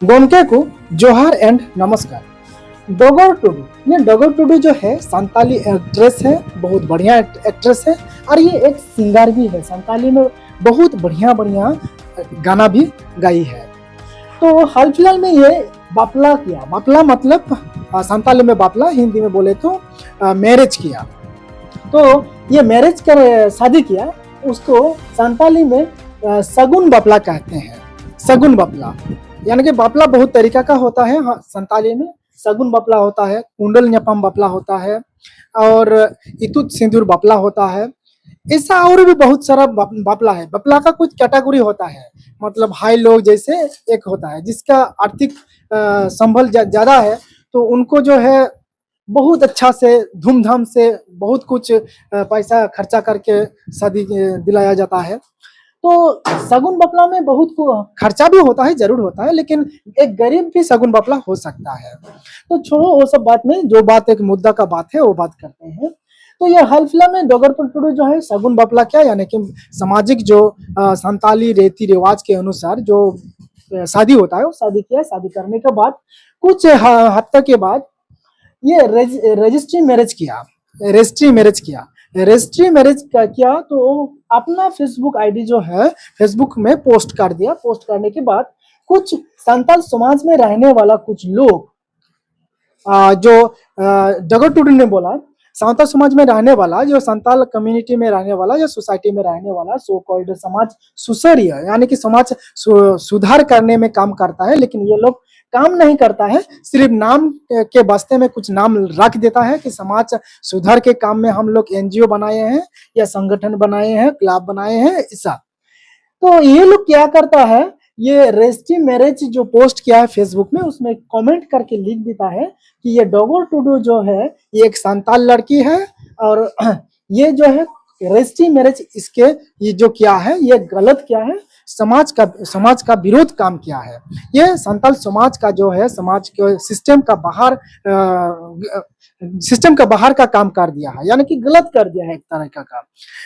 गोमके को जोहार एंड नमस्कार। डोगोर टुडू, ये डोगोर टुडू जो है संताली एक्ट्रेस है, बहुत बढ़िया एक्ट्रेस है और ये एक सिंगर भी है। संताली में बहुत बढ़िया बढ़िया गाना भी गाई है। तो हाल फिलहाल में ये बापला किया। बापला मतलब संताली में बापला, हिंदी में बोले तो मैरिज किया। तो ये मैरिज कर शादी किया, उसको संताली में सगुन बापला कहते हैं। सगुन बापला यानी कि बापला बहुत तरीका का होता है। हाँ, संताली में सगुन बापला होता है, कुंडल न्यपम बापला होता है और इतुत सिंदूर बापला होता है। ऐसा और भी बहुत सारा बापला है। बापला का कुछ कैटेगरी होता है, मतलब हाई लोग जैसे एक होता है जिसका आर्थिक संबल ज्यादा है, तो उनको जो है बहुत अच्छा से धूमधाम से बहुत कुछ पैसा खर्चा करके शादी दिलाया जाता है। तो सगुन बपला में बहुत खर्चा भी होता है, जरूर होता है, लेकिन एक गरीब भी सगुन बपला हो सकता है। तो छोड़ो वो सब बात में, जो बात एक मुद्दा का बात है वो बात करते हैं। तो ये हाल फिलहाल में डोगर टुडू जो है सगुन बपला क्या, यानी कि सामाजिक जो संताली रीति रिवाज के अनुसार जो शादी होता है वो शादी किया। शादी करने के बाद कुछ हफ्ते के बाद ये रजिस्ट्री मैरिज किया। रजिस्ट्री मैरिज किया। रजिस्ट्री मैरिज का किया तो अपना फेसबुक आईडी जो है फेसबुक में पोस्ट कर दिया। पोस्ट करने के बाद कुछ संताल समाज में रहने वाला कुछ लोग जो डगर टुडू ने बोला, संताल समाज में रहने वाला, जो संताल कम्युनिटी में रहने वाला, जो सोसाइटी में रहने वाला सो कॉल्ड समाज सुसरी है, यानी कि समाज सुधार करने में काम करता है, लेकिन ये लोग काम नहीं करता है, सिर्फ नाम के वास्ते में कुछ नाम रख देता है कि समाज सुधार के काम में हम लोग एनजीओ बनाए हैं या संगठन बनाए हैं, क्लब बनाए हैं, ऐसा। तो ये लोग क्या करता है, ये रजिस्ट्री मैरिज जो पोस्ट किया है फेसबुक में, उसमें कमेंट करके लिख देता है कि ये डोगोर टुडू जो है ये एक संताल लड़की है और ये जो है रजिस्ट्री मैरिज इसके ये जो किया है ये गलत किया है, समाज का विरोध काम किया है। ये संताल समाज का जो है समाज के सिस्टम का बाहर का काम कर दिया है, यानी कि गलत कर दिया है, एक तरह का काम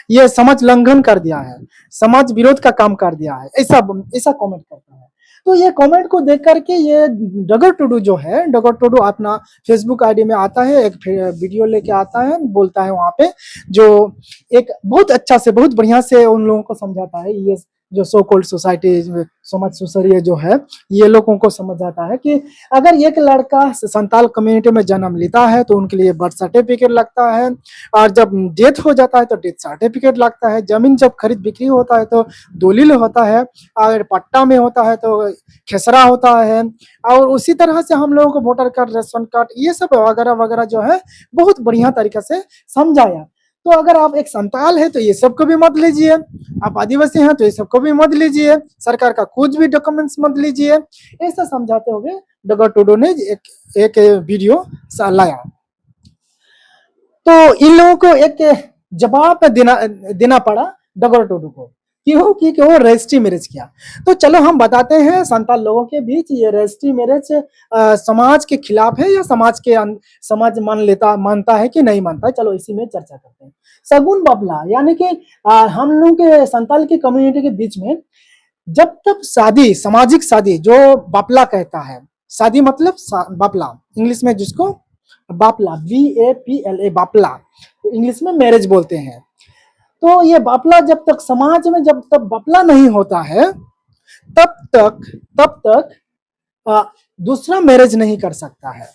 ये समाज लंघन कर दिया है, समाज विरोध का काम कर दिया है, ऐसा ऐसा कमेंट करता है। तो ये कमेंट को देख करके ये डगर टुडू जो है, डगर टुडू अपना फेसबुक आईडी में आता है, एक वीडियो लेके आता है, बोलता है वहां पे, जो एक बहुत अच्छा से बहुत बढ़िया से उन लोगों को समझाता है। ये जो सो कॉल्ड सोसाइटी समाज सुसरिया जो है, ये लोगों को समझ आता है कि अगर एक लड़का संताल कम्युनिटी में जन्म लेता है तो उनके लिए बर्थ सर्टिफिकेट लगता है, और जब डेथ हो जाता है तो डेथ सर्टिफिकेट लगता है, जमीन जब खरीद बिक्री होता है तो दलील होता है, अगर पट्टा में होता है तो खेसरा होता है, और उसी तरह से हम लोगों को वोटर कार्ड, रेशन कार्ड, ये सब वगैरह वगैरह जो है बहुत बढ़िया तरीके से समझाया। तो अगर आप एक संताल है तो ये सबको भी मत लीजिए, आप आदिवासी हैं तो ये सबको भी मत लीजिए, सरकार का कुछ भी डॉक्यूमेंट्स मत लीजिए, ऐसा समझाते हुए डगर टुडू ने एक वीडियो लाया। तो इन लोगों को एक जवाब देना पड़ा डगर टुडू को, क्यों कि वो रजिस्ट्री मैरिज किया। तो चलो हम बताते हैं संताल लोगों के बीच ये रजिस्ट्री मैरिज समाज के खिलाफ है या समाज मानता है कि नहीं मानता है, चलो इसी में चर्चा करते हैं। सगुन बपला यानी कि हम लोग के संताल की कम्युनिटी के बीच में जब तक शादी, सामाजिक शादी जो बापला कहता है, शादी मतलब बापला, इंग्लिश में जिसको बापला, BAPLA बापला, इंग्लिश में मैरिज बोलते हैं। तो ये बापला जब तक समाज में जब तक बापला नहीं होता है तब तक दूसरा मैरिज नहीं कर सकता है।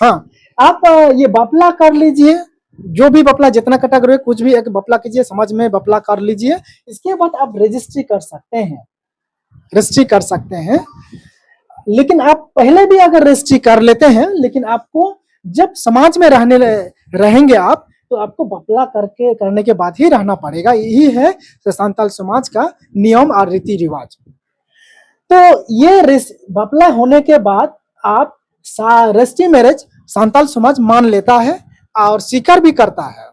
हाँ, आप ये बापला कर लीजिए, जो भी बपला जितना कैटेगरी कुछ भी एक बपला कीजिए, समाज में बपला कर लीजिए, इसके बाद आप रजिस्ट्री कर सकते हैं, रजिस्ट्री कर सकते हैं। लेकिन आप पहले भी अगर रजिस्ट्री कर लेते हैं, लेकिन आपको जब समाज में रहेंगे आप, तो आपको बपला करने के बाद ही रहना पड़ेगा। यही है संताल समाज का नियम और रीति रिवाज। तो ये बपला होने के बाद आप रजिस्ट्री मैरिज संताल समाज मान लेता है और स्वीकार भी करता है,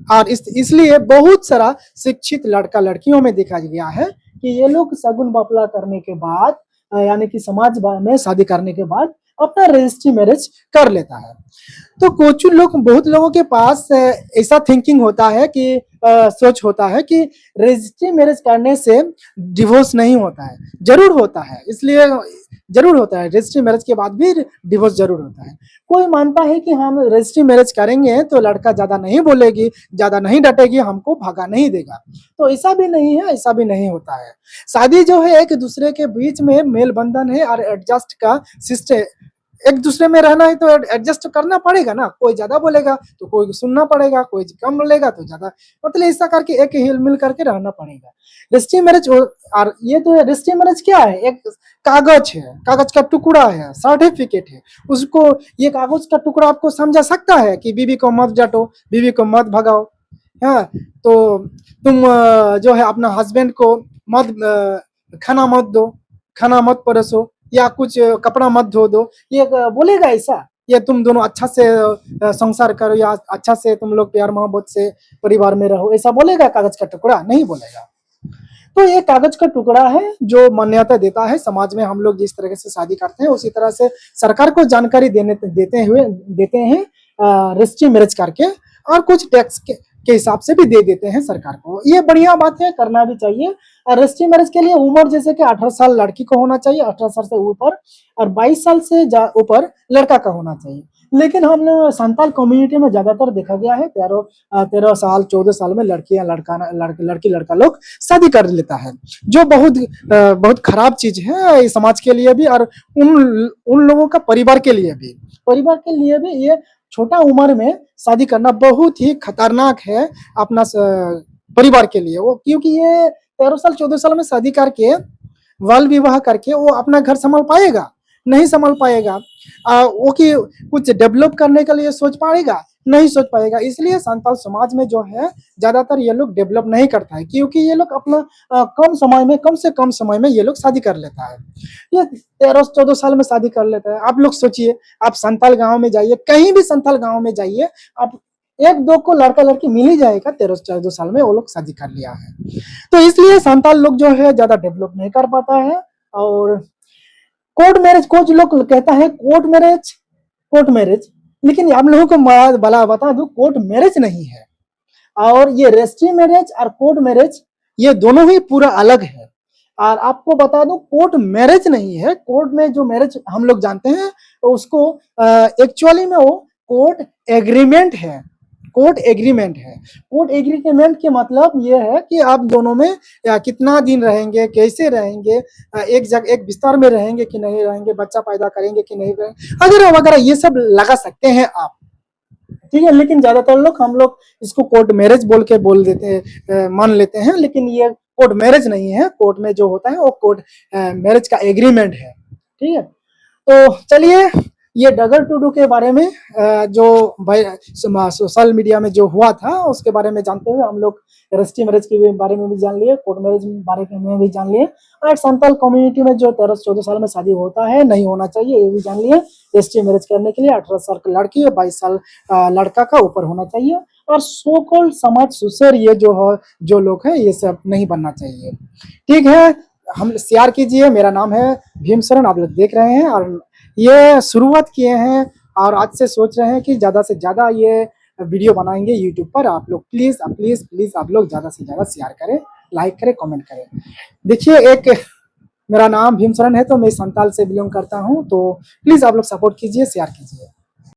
और इसलिए बहुत सारा शिक्षित लड़का लड़कियों में देखा गया है कि ये लोग सगुन बपला करने के बाद, यानी कि समाज में शादी करने के बाद अपना रजिस्ट्री मैरिज कर लेता है। तो कुछ लोग, बहुत लोगों के पास ऐसा थिंकिंग होता है कि सोच होता है कि रजिस्ट्री मैरिज करने से डिवोर्स नहीं होता है। जरूर होता है, इसलिए जरूर होता है, रजिस्ट्री मैरिज के बाद भी डिवोर्स जरूर होता है। कोई मानता है कि हम रजिस्ट्री मैरिज करेंगे तो लड़का ज्यादा नहीं बोलेगी, ज्यादा नहीं डटेगी, हमको भगा नहीं देगा। तो ऐसा भी नहीं है, ऐसा भी नहीं होता है। शादी जो है एक दूसरे के बीच में मेल बंधन है और एडजस्ट का सिस्टम। एक दूसरे में रहना है तो एडजस्ट करना पड़ेगा ना। कोई ज्यादा बोलेगा तो कोई सुनना पड़ेगा, कोई कम बोलेगा तो ज्यादा, मतलब ऐसा करके एक हिल मिल करके रहना पड़ेगा। रजिस्ट्री मैरिज, और ये तो रजिस्ट्री मैरिज क्या है, एक कागज है, कागज का टुकड़ा है, सर्टिफिकेट है। उसको, ये कागज का टुकड़ा आपको समझा सकता है कि बीवी को मत डांटो, बीवी को मत भगाओ। हाँ, तो तुम जो है अपना हस्बैंड को मत खाना मत दो, खाना मत परोसो, या कुछ कपड़ा मत धो दो, ये बोलेगा ऐसा? ये तुम दोनों अच्छा से संसार करो, या अच्छा से तुम लोग प्यार मोहब्बत से परिवार में रहो, ऐसा बोलेगा कागज का टुकड़ा? नहीं बोलेगा। तो ये कागज का टुकड़ा है जो मान्यता देता है समाज में। हम लोग जिस तरह से शादी करते हैं उसी तरह से सरकार को जानकारी देते हैं रजिस्ट्री मैरिज करके, और कुछ टैक्स के हिसाब से भी दे देते हैं सरकार को। ये बढ़िया बात है, करना भी चाहिए। और रजिस्ट्री मैरिज के लिए उम्र जैसे कि 18 साल लड़की को होना चाहिए, 18 साल से ऊपर, और 22 साल से ऊपर लड़का का होना चाहिए। लेकिन हम संताल कम्युनिटी में ज्यादातर देखा गया है 13 साल 14 साल में लड़की लड़का लोग शादी कर लेता है, जो बहुत खराब चीज है इस समाज के लिए भी, और उन लोगों का परिवार के लिए भी ये छोटा उम्र में शादी करना बहुत ही खतरनाक है अपना परिवार के लिए। वो क्योंकि ये 13 साल 14 साल में शादी करके, बाल विवाह करके वो अपना घर संभाल पाएगा? नहीं संभाल पाएगा। वो कि कुछ डेवलप करने के लिए सोच पाएगा? नहीं सोच पाएगा। इसलिए संताल समाज में जो है ज्यादातर ये लोग डेवलप नहीं करता है, क्योंकि ये लोग अपना कम से कम समय में ये लोग शादी कर लेता है। ये 13-14 साल में शादी कर लेता है। आप लोग सोचिए, आप संताल गांव में जाइए, कहीं भी संताल गांव में जाइए, आप एक दो को लड़का लड़की मिल ही जाएगा, 13-14 साल में वो लोग शादी कर लिया है। तो इसलिए संताल लोग जो है ज्यादा डेवलप नहीं कर पाता है। और कोर्ट मैरिज, कुछ लोग कहता है कोर्ट मैरिज, लेकिन आप लोगों को भला बता दूं, कोर्ट मैरिज नहीं है। और ये रजिस्ट्री मैरिज और कोर्ट मैरिज ये दोनों ही पूरा अलग है। और आपको बता दूं, कोर्ट मैरिज नहीं है। कोर्ट में जो मैरिज हम लोग जानते हैं उसको एक्चुअली में वो कोर्ट एग्रीमेंट है। कोर्ट एग्रीमेंट के मतलब ये है कि आप दोनों में कितना दिन रहेंगे, कैसे रहेंगे, एक बिस्तर में रहेंगे कि नहीं रहेंगे, बच्चा पैदा करेंगे कि नहीं करेंगे, अगर वगैरह ये सब लगा सकते हैं आप, ठीक है। लेकिन ज्यादातर लोग, हम लोग इसको कोर्ट मैरिज बोल देते हैं, मान लेते हैं, लेकिन ये कोर्ट मैरिज नहीं है। कोर्ट में जो होता है वो कोर्ट मैरिज का एग्रीमेंट है, ठीक है। तो चलिए, ये डगर टुडू के बारे में जो सोशल मीडिया में जो हुआ था उसके बारे में जानते हुए हम लोग रजिस्ट्री मैरिज के बारे में भी जान लिए, कोर्ट मैरिज के बारे में भी जान लिए, और संताल कम्युनिटी में जो 13-14 साल में शादी होता है, नहीं होना चाहिए, ये भी जान लिए। रजिस्ट्री मैरिज करने के लिए 18 साल की लड़की और 22 साल लड़का का ऊपर होना चाहिए। और सो कॉल्ड समाज सुसर ये जो लोग हैं, ये सब नहीं बनना चाहिए, ठीक है। हम शेयर कीजिए। मेरा नाम है भीमशरण, आप लोग देख रहे हैं, और ये शुरुआत किए हैं और आज से सोच रहे हैं कि ज्यादा से ज्यादा ये वीडियो बनाएंगे यूट्यूब पर। आप लोग प्लीज आप लोग ज्यादा से ज्यादा शेयर करें, लाइक करें, कमेंट करें। देखिए, एक मेरा नाम भीमशरण है, तो मैं संताल से बिलोंग करता हूं, तो प्लीज आप लोग सपोर्ट कीजिए, शेयर कीजिए।